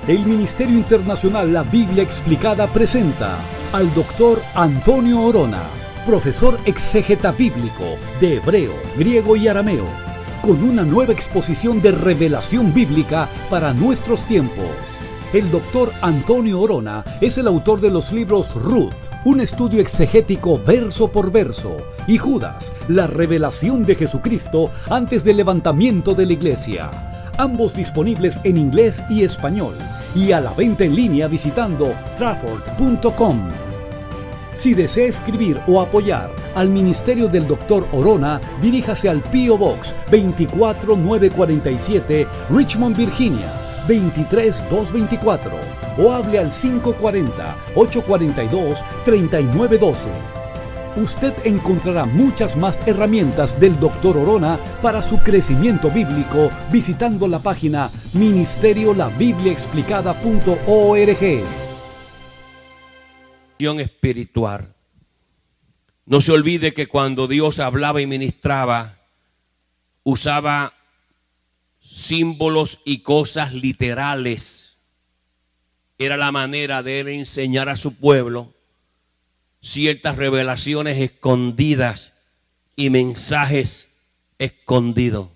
El Ministerio Internacional La Biblia Explicada presenta al Dr. Antonio Orona, profesor exégeta bíblico de hebreo, griego y arameo, con una nueva exposición de revelación bíblica para nuestros tiempos. El Dr. Antonio Orona es el autor de los libros Ruth, un estudio exegético verso por verso, y Judas, la revelación de Jesucristo antes del levantamiento de la iglesia. Ambos disponibles en inglés y español, y a la venta en línea visitando trafford.com. Si desea escribir o apoyar al ministerio del Dr. Orona, diríjase al P.O. Box 24947, Richmond, Virginia 23224, o hable al 540-842-3912. Usted encontrará muchas más herramientas del Dr. Orona para su crecimiento bíblico visitando la página ministeriolabibliaexplicada.org. Espiritual. No se olvide que cuando Dios hablaba y ministraba, usaba símbolos y cosas literales. Era la manera de él enseñar a su pueblo ciertas revelaciones escondidas y mensajes escondidos.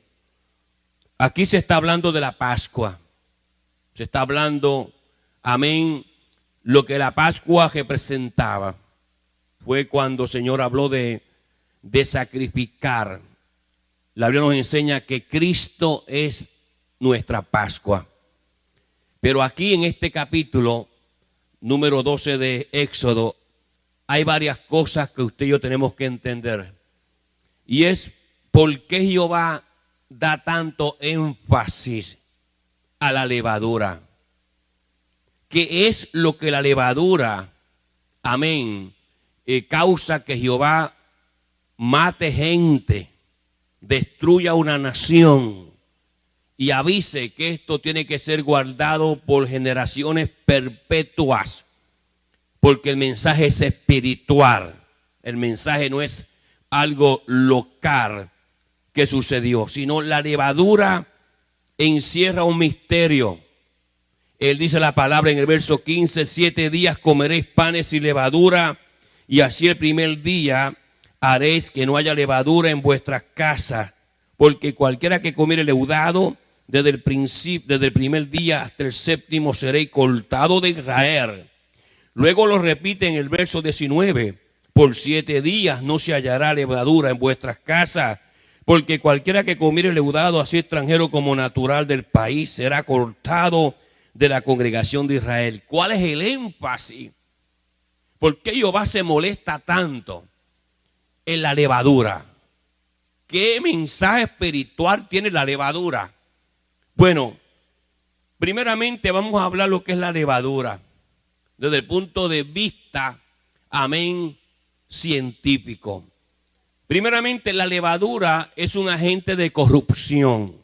Aquí se está hablando de la Pascua. Se está hablando, amén, lo que la Pascua representaba. Fue cuando el Señor habló de sacrificar. La Biblia nos enseña que Cristo es nuestra Pascua. Pero aquí en este capítulo número 12 de Éxodo hay varias cosas que usted y yo tenemos que entender. Y es por qué Jehová da tanto énfasis a la levadura. ¿Qué es lo que la levadura, amén, causa que Jehová mate gente, destruya una nación y avise que esto tiene que ser guardado por generaciones perpetuas? Porque el mensaje es espiritual. El mensaje no es algo local que sucedió, sino la levadura encierra un misterio. Él dice la palabra en el verso 15, 7 días comeréis panes sin levadura, y así el primer día haréis que no haya levadura en vuestras casas, porque cualquiera que comiere leudado desde el primer día hasta el séptimo seréis cortado de Israel. Luego lo repite en el verso 19, por 7 días no se hallará levadura en vuestras casas, porque cualquiera que comiere leudado, así extranjero como natural del país, será cortado de la congregación de Israel. ¿Cuál es el énfasis? ¿Por qué Jehová se molesta tanto en la levadura? ¿Qué mensaje espiritual tiene la levadura? Bueno, primeramente vamos a hablar lo que es la levadura desde el punto de vista, amén, científico. Primeramente, la levadura es un agente de corrupción.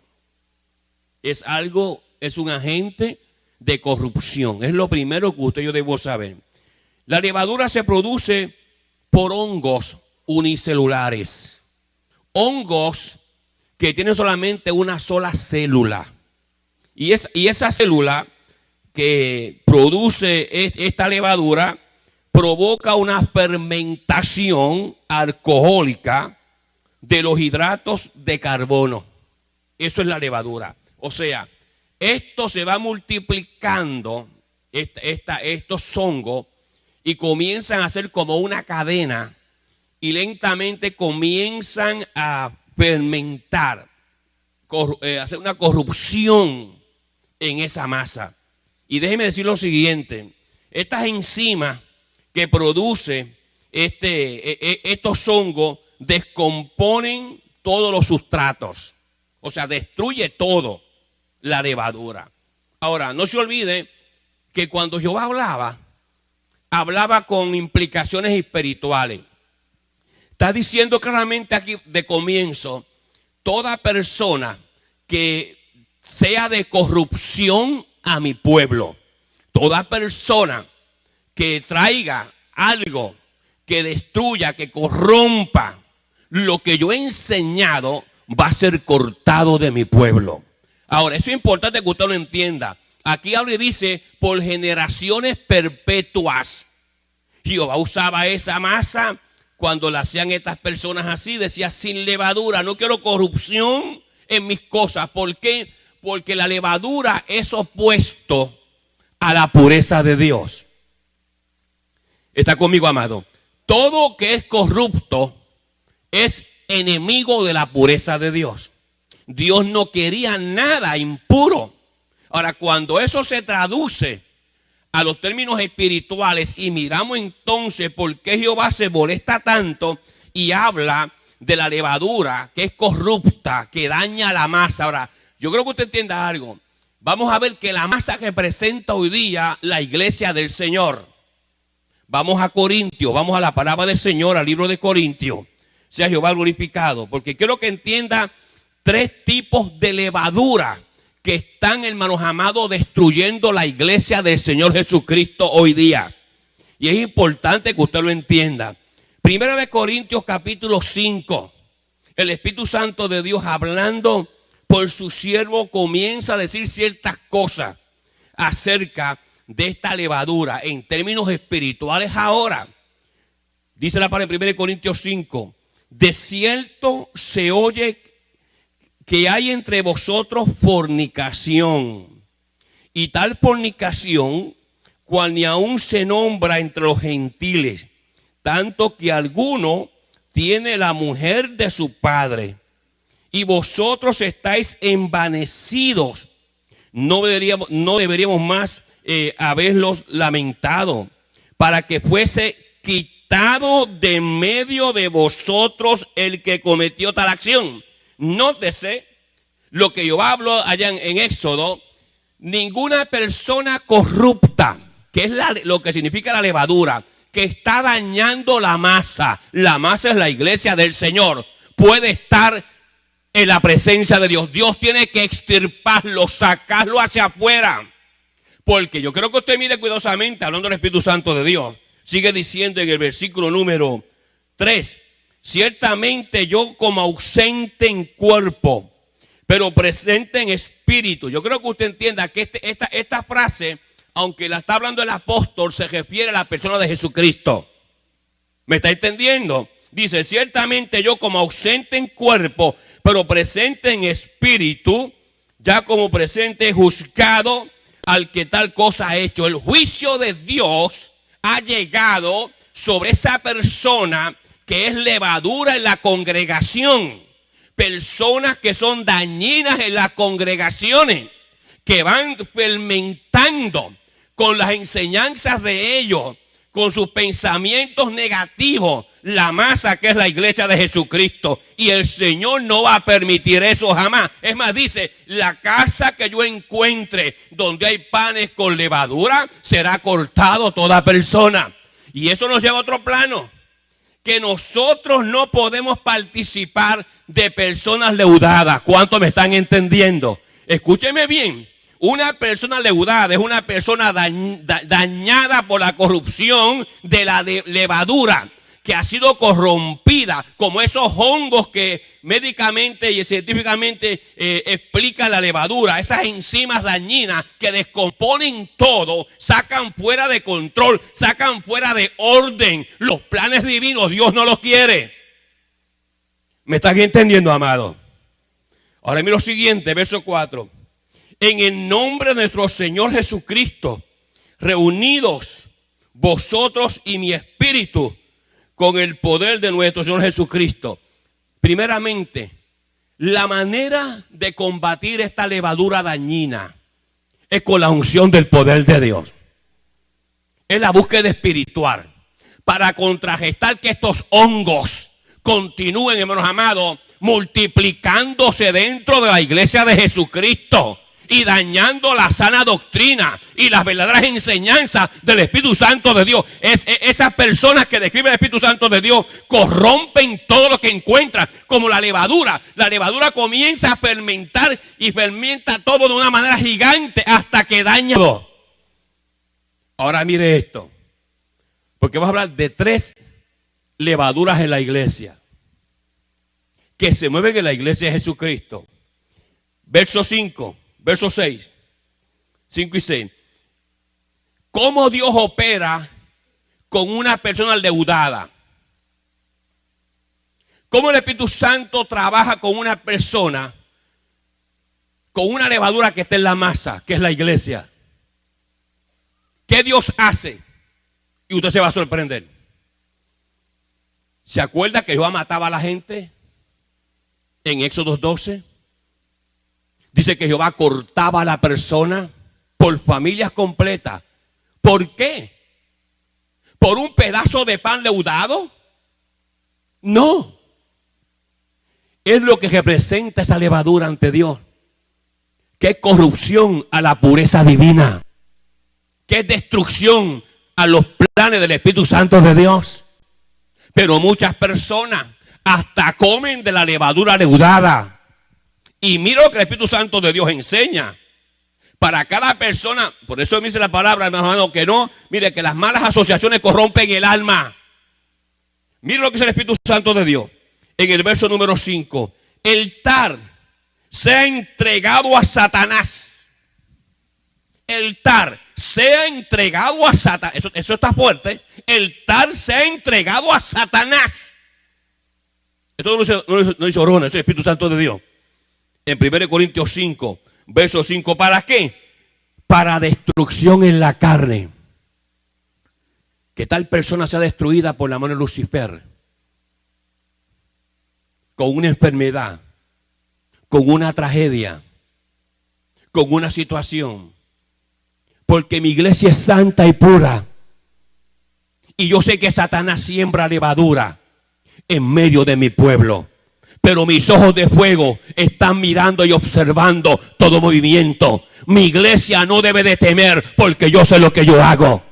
Es un agente de corrupción. Es lo primero que usted y yo debo saber. La levadura se produce por hongos unicelulares. Hongos que tienen solamente una sola célula. Y esa célula que produce esta levadura provoca una fermentación alcohólica de los hidratos de carbono. Eso es la levadura. O sea, esto se va multiplicando, estos hongos, y comienzan a ser como una cadena y lentamente comienzan a fermentar, hacer una corrupción en esa masa. Y déjeme decir lo siguiente: estas enzimas que produce estos hongos descomponen todos los sustratos, o sea, destruye todo la levadura. Ahora, no se olvide que cuando Jehová hablaba con implicaciones espirituales. Está diciendo claramente aquí de comienzo: toda persona que sea de corrupción a mi pueblo, toda persona que traiga algo que destruya, que corrompa lo que yo he enseñado, va a ser cortado de mi pueblo. Ahora, eso es importante que usted lo entienda. Aquí habla y dice, por generaciones perpetuas. Jehová usaba esa masa cuando la hacían estas personas así, decía sin levadura, no quiero corrupción en mis cosas. ¿Por qué? Porque la levadura es opuesto a la pureza de Dios. ¿Está conmigo, amado? Todo que es corrupto es enemigo de la pureza de Dios. Dios no quería nada impuro. Ahora, cuando eso se traduce a los términos espirituales y miramos entonces por qué Jehová se molesta tanto y habla de la levadura que es corrupta, que daña la masa. Ahora, yo creo que usted entienda algo. Vamos a ver que la masa representa hoy día la iglesia del Señor. Vamos a Corintios, vamos a la palabra del Señor, al libro de Corintios. Sea Jehová glorificado, porque quiero que entienda tres tipos de levadura que están, hermanos amados, destruyendo la iglesia del Señor Jesucristo hoy día. Y es importante que usted lo entienda. Primera de Corintios capítulo 5. El Espíritu Santo de Dios hablando por su siervo comienza a decir ciertas cosas acerca de esta levadura en términos espirituales ahora. Dice la palabra en 1 Corintios 5. De cierto se oye que hay entre vosotros fornicación, y tal fornicación cual ni aún se nombra entre los gentiles, tanto que alguno tiene la mujer de su padre, y vosotros estáis envanecidos. No deberíamos más haberlos lamentado, para que fuese quitado de en medio de vosotros el que cometió tal acción. Nótese lo que yo hablo allá en Éxodo. Ninguna persona corrupta, que es lo que significa la levadura, que está dañando la masa es la iglesia del Señor, puede estar en la presencia de Dios. Dios tiene que extirparlo, sacarlo hacia afuera. Porque yo creo que usted mire cuidadosamente, hablando del Espíritu Santo de Dios, sigue diciendo en el versículo número 3, ciertamente yo como ausente en cuerpo, pero presente en espíritu. Yo creo que usted entienda que esta frase, aunque la está hablando el apóstol, se refiere a la persona de Jesucristo. ¿Me está entendiendo? Dice, ciertamente yo como ausente en cuerpo, pero presente en espíritu, ya como presente juzgado al que tal cosa ha hecho. El juicio de Dios ha llegado sobre esa persona que es levadura en la congregación. Personas que son dañinas en las congregaciones, que van fermentando con las enseñanzas de ellos, con sus pensamientos negativos, la masa que es la iglesia de Jesucristo. Y el Señor no va a permitir eso jamás. Es más, dice, la casa que yo encuentre donde hay panes con levadura, será cortado toda persona. Y eso nos lleva a otro plano, que nosotros no podemos participar de personas leudadas. ¿Cuántos me están entendiendo? Escúcheme bien. Una persona leudada es una persona dañada por la corrupción de la levadura, que ha sido corrompida, como esos hongos que médicamente y científicamente explican la levadura, esas enzimas dañinas que descomponen todo, sacan fuera de control, sacan fuera de orden los planes divinos. Dios no los quiere. ¿Me están entendiendo, amado? Ahora mira lo siguiente, verso 4. En el nombre de nuestro Señor Jesucristo, reunidos vosotros y mi espíritu, con el poder de nuestro Señor Jesucristo. Primeramente, la manera de combatir esta levadura dañina es con la unción del poder de Dios. Es la búsqueda espiritual para contrarrestar que estos hongos continúen, hermanos amados, multiplicándose dentro de la iglesia de Jesucristo y dañando la sana doctrina y las verdaderas enseñanzas del Espíritu Santo de Dios. Esas personas que describen el Espíritu Santo de Dios corrompen todo lo que encuentran, como la levadura. La levadura comienza a fermentar y fermenta todo de una manera gigante hasta que daña todo. Ahora mire esto, porque vamos a hablar de 3 levaduras en la iglesia que se mueven en la iglesia de Jesucristo. Verso 5. Verso 6. 5 y 6. ¿Cómo Dios opera con una persona endeudada? ¿Cómo el Espíritu Santo trabaja con una persona con una levadura que está en la masa, que es la iglesia? ¿Qué Dios hace? Y usted se va a sorprender. ¿Se acuerda que Jehová mataba a la gente en Éxodo 12? Dice que Jehová cortaba a la persona por familias completas. ¿Por qué? ¿Por un pedazo de pan leudado? No. Es lo que representa esa levadura ante Dios. Que es corrupción a la pureza divina. Que es destrucción a los planes del Espíritu Santo de Dios. Pero muchas personas hasta comen de la levadura leudada. Y mira lo que el Espíritu Santo de Dios enseña. Para cada persona, por eso me dice la palabra, hermano, que no, mire, que las malas asociaciones corrompen el alma. Mire lo que dice el Espíritu Santo de Dios. En el verso número 5. El tal sea entregado a Satanás. El tal sea entregado a Satanás. Eso está fuerte. El tal sea entregado a Satanás. Esto no dice Orona, es el Espíritu Santo de Dios. En 1 Corintios 5, verso 5. ¿Para qué? Para destrucción en la carne. Que tal persona sea destruida por la mano de Lucifer. Con una enfermedad. Con una tragedia. Con una situación. Porque mi iglesia es santa y pura. Y yo sé que Satanás siembra levadura en medio de mi pueblo. Pero mis ojos de fuego están mirando y observando todo movimiento. Mi iglesia no debe de temer porque yo sé lo que yo hago.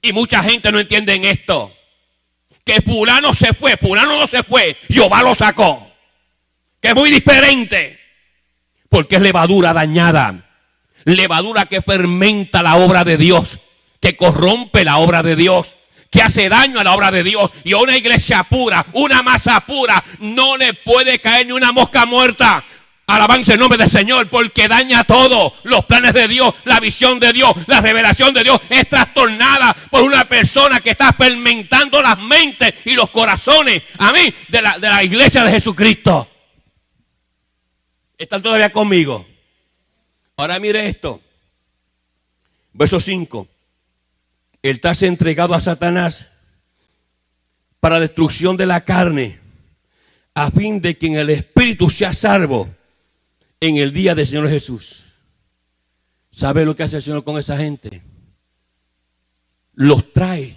Y mucha gente no entiende en esto. Que fulano se fue, fulano no se fue, Jehová lo sacó. Que es muy diferente. Porque es levadura dañada. Levadura que fermenta la obra de Dios. Que corrompe la obra de Dios. Que hace daño a la obra de Dios. Y a una iglesia pura, una masa pura, no le puede caer ni una mosca muerta. Alabanza el nombre del Señor, porque daña todo. Los planes de Dios, la visión de Dios, la revelación de Dios es trastornada por una persona que está fermentando las mentes y los corazones, amén, de la iglesia de Jesucristo. ¿Están todavía conmigo? Ahora mire esto. Verso 5. El tal sea entregado a Satanás para destrucción de la carne, a fin de que en el espíritu sea salvo en el día del Señor Jesús. ¿Sabe lo que hace el Señor con esa gente? Los trae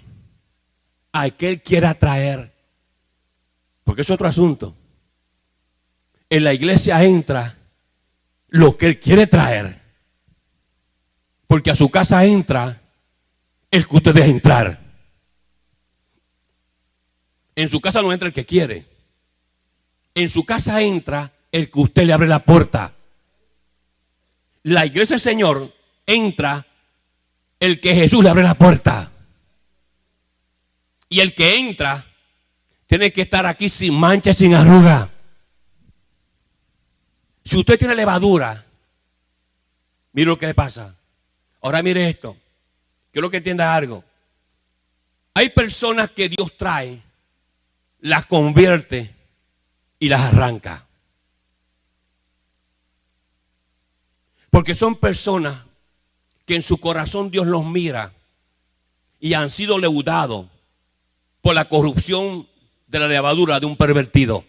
a que Él quiera traer. Porque es otro asunto. En la iglesia entra lo que Él quiere traer. Porque a su casa entra el que usted deja entrar. En su casa no entra el que quiere. En su casa entra el que usted le abre la puerta. La iglesia del Señor entra el que Jesús le abre la puerta. Y el que entra tiene que estar aquí sin mancha, sin arruga. Si usted tiene levadura, mire lo que le pasa. Ahora mire esto. Quiero que entienda algo. Hay personas que Dios trae, las convierte y las arranca. Porque son personas que en su corazón Dios los mira y han sido leudados por la corrupción de la levadura de un pervertido.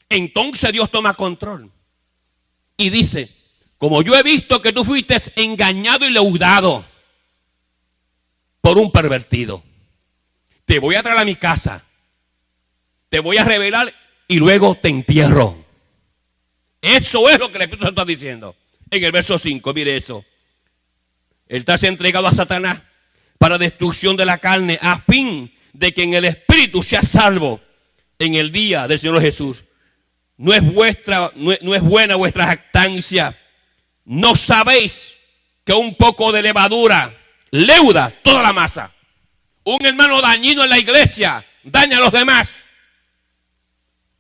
Entonces Dios toma control y dice: como yo he visto que tú fuiste engañado y leudado por un pervertido, te voy a traer a mi casa, te voy a revelar y luego te entierro. Eso es lo que el Espíritu Santo está diciendo. En el verso 5, mire eso. Él está entregado a Satanás para destrucción de la carne, a fin de que en el Espíritu sea salvo en el día del Señor Jesús. No es buena vuestra jactancia. ¿No sabéis que un poco de levadura leuda toda la masa? Un hermano dañino en la iglesia daña a los demás.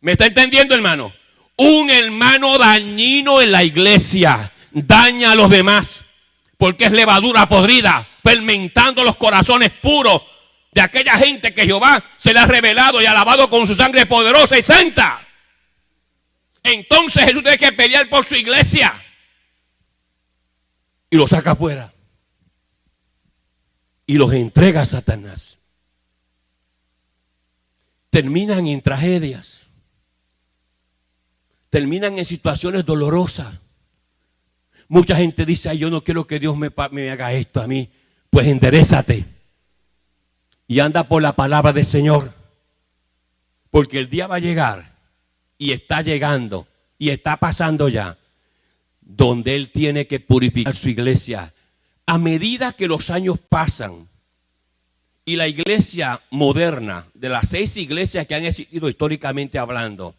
¿Me está entendiendo, hermano? Un hermano dañino en la iglesia daña a los demás, porque es levadura podrida, fermentando los corazones puros de aquella gente que Jehová se le ha revelado y ha lavado con su sangre poderosa y santa. Entonces Jesús tiene que pelear por su iglesia y lo saca afuera y los entrega a Satanás. Terminan en tragedias, terminan en situaciones dolorosas. Mucha gente dice: ay, yo no quiero que Dios me haga esto a mí. Pues enderézate y anda por la palabra del Señor, porque el día va a llegar y está llegando y está pasando ya, donde Él tiene que purificar su iglesia. A medida que los años pasan y la iglesia moderna, de las 6 iglesias que han existido históricamente hablando,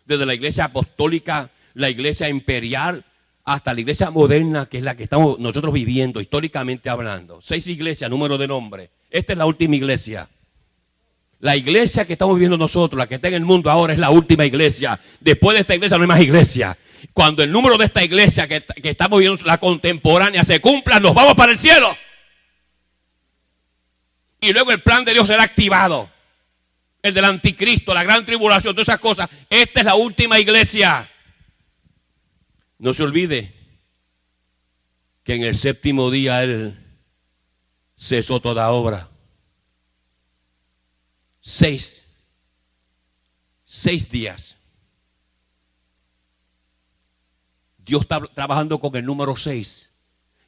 desde la iglesia apostólica, la iglesia imperial, hasta la iglesia moderna, que es la que estamos nosotros viviendo históricamente hablando. 6 iglesias, número de nombre. Esta es la última iglesia. La iglesia que estamos viviendo nosotros, la que está en el mundo ahora, es la última iglesia. Después de esta iglesia no hay más iglesia. Cuando el número de esta iglesia que estamos viviendo, la contemporánea, se cumpla, nos vamos para el cielo. Y luego el plan de Dios será activado. El del anticristo, la gran tribulación, todas esas cosas. Esta es la última iglesia. No se olvide que en el 7º día Él cesó toda obra. 6 días. Dios está trabajando con el número 6.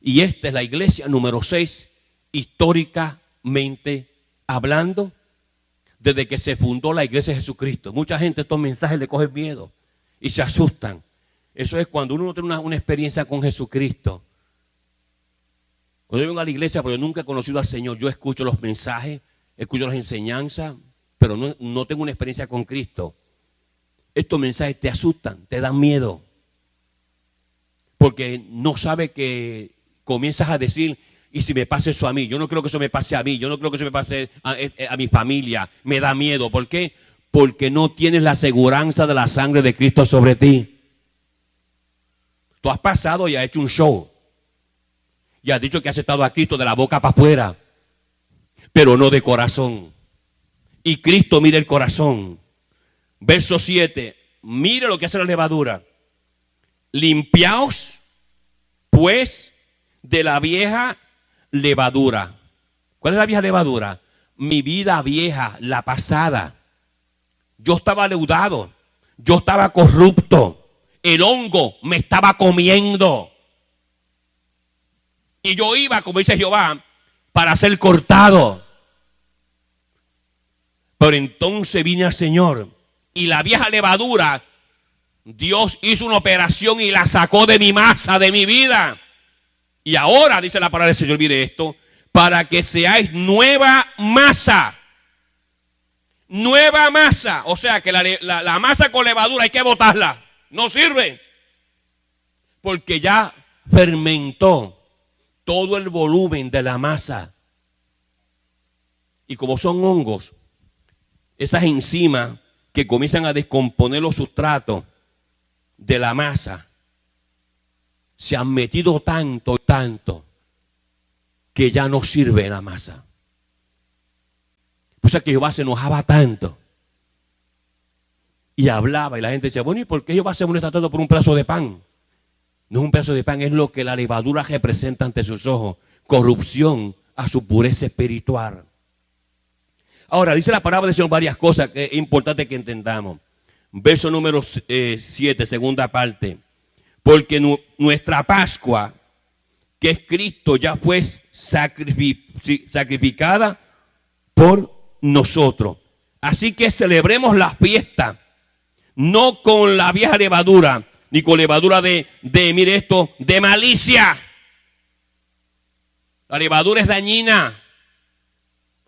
Y esta es la iglesia número 6, históricamente hablando, desde que se fundó la iglesia de Jesucristo. Mucha gente estos mensajes le cogen miedo y se asustan. Eso es cuando uno no tiene una experiencia con Jesucristo. Cuando yo vengo a la iglesia, porque yo nunca he conocido al Señor, yo escucho los mensajes, escucho las enseñanzas, pero no tengo una experiencia con Cristo. Estos mensajes te asustan, te dan miedo. Porque no sabe que comienzas a decir: ¿y si me pasa eso a mí? Yo no creo que eso me pase a mí, yo no creo que eso me pase a mi familia. Me da miedo. ¿Por qué? Porque no tienes la aseguranza de la sangre de Cristo sobre ti. Tú has pasado y has hecho un show. Y has dicho que has aceptado a Cristo de la boca para afuera, pero no de corazón. Y Cristo mira el corazón. Verso 7. Mire lo que hace la levadura. Limpiaos, pues, de la vieja levadura. ¿Cuál es la vieja levadura? Mi vida vieja, la pasada. Yo estaba leudado. Yo estaba corrupto. El hongo me estaba comiendo. Y yo iba, como dice Jehová, para ser cortado. Pero entonces vine al Señor. Y la vieja levadura, Dios hizo una operación y la sacó de mi masa, de mi vida. Y ahora, dice la palabra del Señor, mire esto: para que seáis nueva masa. Nueva masa. O sea que la masa con levadura hay que botarla. No sirve. Porque ya fermentó todo el volumen de la masa. Y como son hongos, esas enzimas que comienzan a descomponer los sustratos de la masa, se han metido tanto, que ya no sirve la masa. Por eso es que Jehová se enojaba tanto. Y hablaba, y la gente decía: bueno, ¿y por qué Jehová se molesta tanto por un pedazo de pan? No es un pedazo de pan, es lo que la levadura representa ante sus ojos: corrupción a su pureza espiritual. Ahora, dice la palabra del Señor varias cosas que es importante que entendamos. Verso número 7, segunda parte. Porque nuestra Pascua, que es Cristo, ya fue sacrificada por nosotros. Así que celebremos la fiesta, no con la vieja levadura, ni con levadura mire esto, de malicia. La levadura es dañina.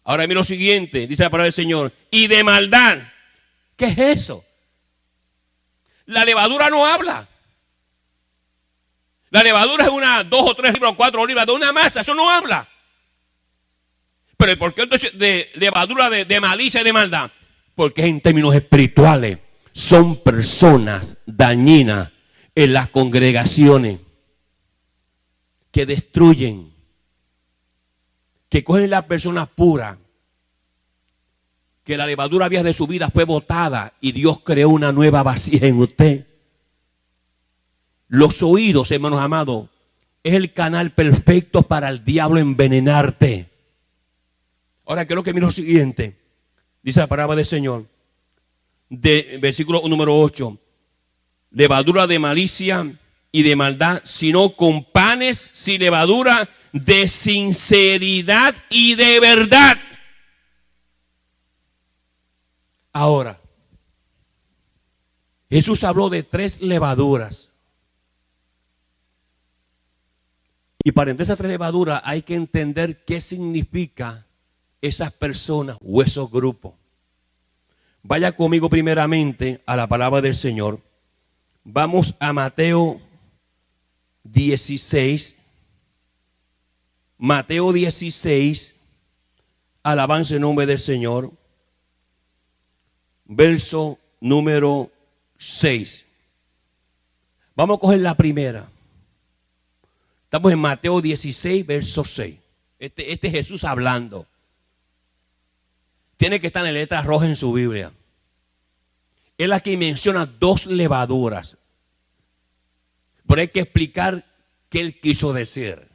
Ahora mira lo siguiente, dice la palabra del Señor: y de maldad. ¿Qué es eso? La levadura no habla. La levadura es 2 o 3 libras o 4 libras de una masa, eso no habla. Pero ¿por qué entonces de levadura de malicia y de maldad? Porque en términos espirituales son personas dañinas en las congregaciones. que destruyen, que cogen la persona pura, que la levadura vieja de su vida fue botada y Dios creó una nueva vasija en usted. Los oídos, hermanos amados, es el canal perfecto para el diablo envenenarte. Ahora quiero que mire lo siguiente. Dice la palabra del Señor, de versículo número 8. Levadura de malicia y de maldad, sino con panes sin levadura de sinceridad y de verdad. Ahora, Jesús habló de 3 levaduras. Y para entender esas 3 levaduras hay que entender qué significa esas personas o esos grupos. Vaya conmigo primeramente a la palabra del Señor. Vamos a Mateo 16. Mateo 16, alabanza en nombre del Señor. Verso número 6. Vamos a coger la primera. Estamos en Mateo 16, verso 6. Este es Jesús hablando. Tiene que estar en letras rojas en su Biblia. Es la que menciona 2 levaduras. Pero hay que explicar qué él quiso decir.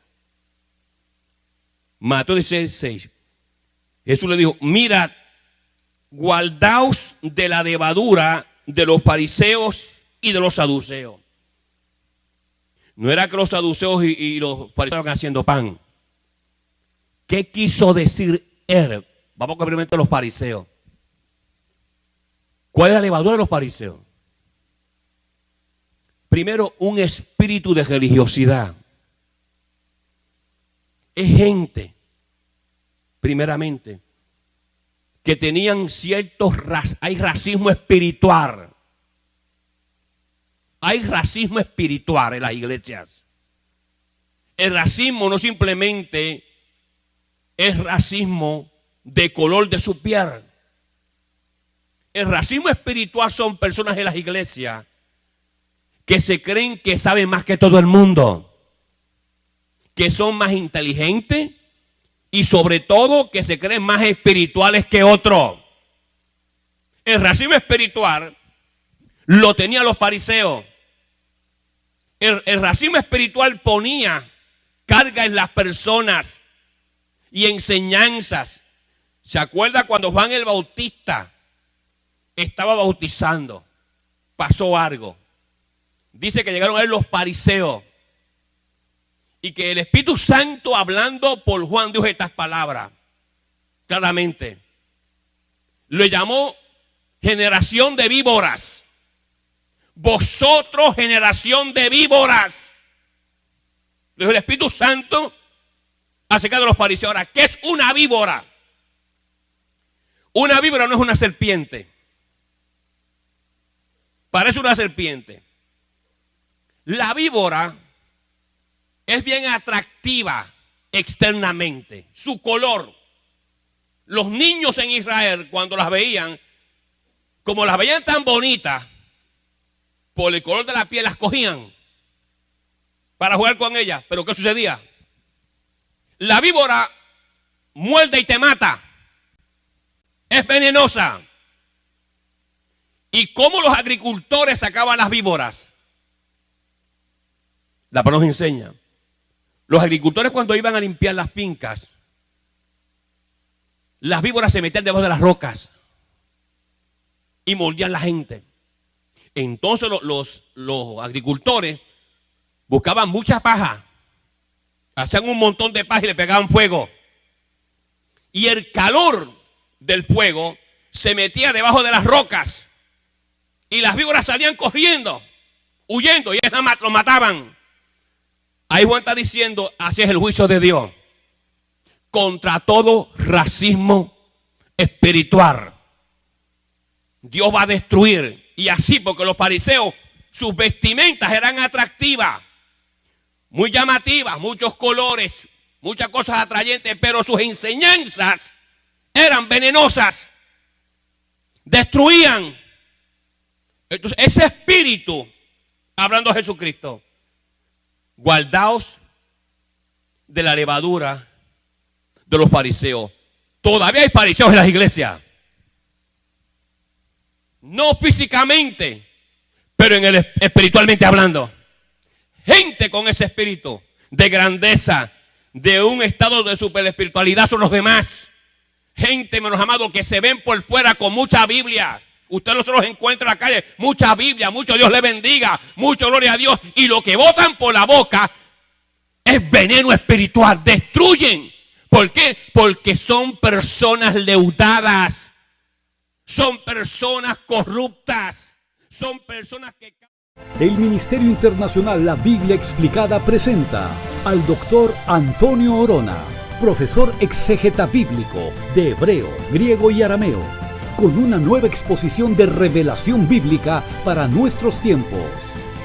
Mateo 16, 6. Jesús le dijo, mirad, guardaos de la levadura de los fariseos y de los saduceos. No era que los saduceos y los fariseos estaban haciendo pan. ¿Qué quiso decir él? Vamos a ver los fariseos. ¿Cuál es la levadura de los fariseos? Primero, un espíritu de religiosidad. Es gente, primeramente, que tenían hay racismo espiritual. Hay racismo espiritual en las iglesias. El racismo no simplemente es racismo de color de su piel. El racismo espiritual son personas en las iglesias que se creen que saben más que todo el mundo, que son más inteligentes y sobre todo que se creen más espirituales que otros. El racismo espiritual lo tenían los fariseos. El racismo espiritual ponía carga en las personas y enseñanzas. ¿Se acuerda cuando Juan el Bautista estaba bautizando? Pasó algo. Dice que llegaron a él los fariseos y que el Espíritu Santo hablando por Juan dijo estas palabras claramente. Lo llamó generación de víboras. Vosotros, generación de víboras. Le dijo el Espíritu Santo acerca de los fariseos. Ahora, ¿qué es una víbora? Una víbora no es una serpiente. Parece una serpiente. La víbora es bien atractiva externamente. Su color. Los niños en Israel, cuando las veían, como las veían tan bonitas, por el color de la piel las cogían para jugar con ellas. Pero ¿qué sucedía? La víbora muerde y te mata. Es venenosa. ¿Y cómo los agricultores sacaban las víboras? La palabra nos enseña. Los agricultores cuando iban a limpiar las fincas, las víboras se metían debajo de las rocas y mordían la gente. Entonces los agricultores buscaban mucha paja, hacían un montón de paja y le pegaban fuego. Y el calor del fuego se metía debajo de las rocas y las víboras salían corriendo, huyendo y ellas lo mataban. Ahí Juan está diciendo, así es el juicio de Dios contra todo racismo espiritual. Dios va a destruir. Y así, porque los fariseos, sus vestimentas eran atractivas, muy llamativas, muchos colores, muchas cosas atrayentes, pero sus enseñanzas eran venenosas, destruían. Entonces, ese espíritu, hablando a Jesucristo, guardaos de la levadura de los fariseos. Todavía hay fariseos en las iglesias. No físicamente, pero espiritualmente hablando. Gente con ese espíritu de grandeza, de un estado de super espiritualidad son los demás. Gente, hermanos amados, que se ven por fuera con mucha Biblia. Usted no se los encuentra en la calle, mucha Biblia, mucho Dios le bendiga, mucho gloria a Dios. Y lo que botan por la boca es veneno espiritual, destruyen. ¿Por qué? Porque son personas leudadas, son personas corruptas, son personas que... El Ministerio Internacional La Biblia Explicada presenta al doctor Antonio Orona, profesor exégeta bíblico de hebreo, griego y arameo, con una nueva exposición de revelación bíblica para nuestros tiempos.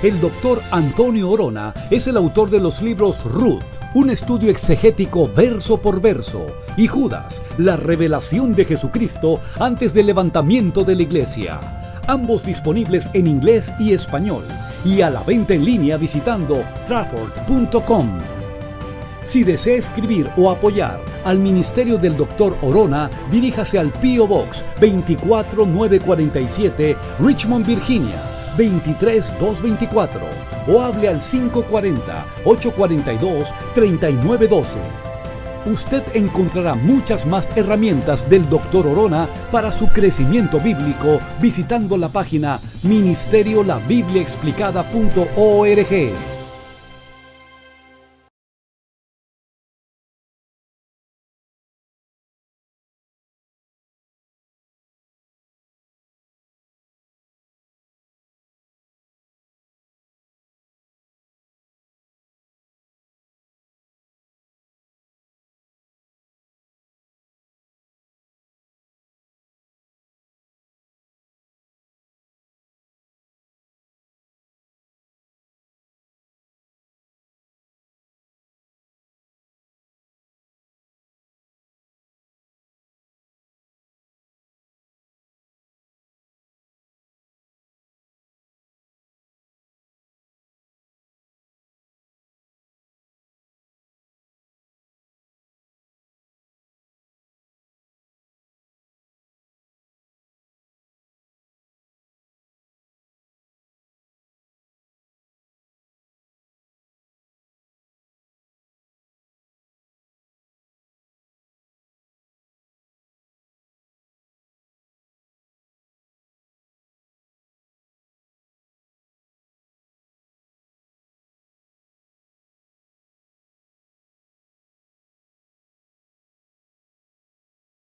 El doctor Antonio Orona es el autor de los libros Ruth, un estudio exegético verso por verso, y Judas, la revelación de Jesucristo antes del levantamiento de la iglesia. Ambos disponibles en inglés y español, y a la venta en línea visitando trafford.com. Si desea escribir o apoyar al ministerio del Dr. Orona, diríjase al P.O. Box 24947, Richmond, Virginia 23224, o hable al 540-842-3912. Usted encontrará muchas más herramientas del Dr. Orona para su crecimiento bíblico visitando la página ministeriolabibliaexplicada.org.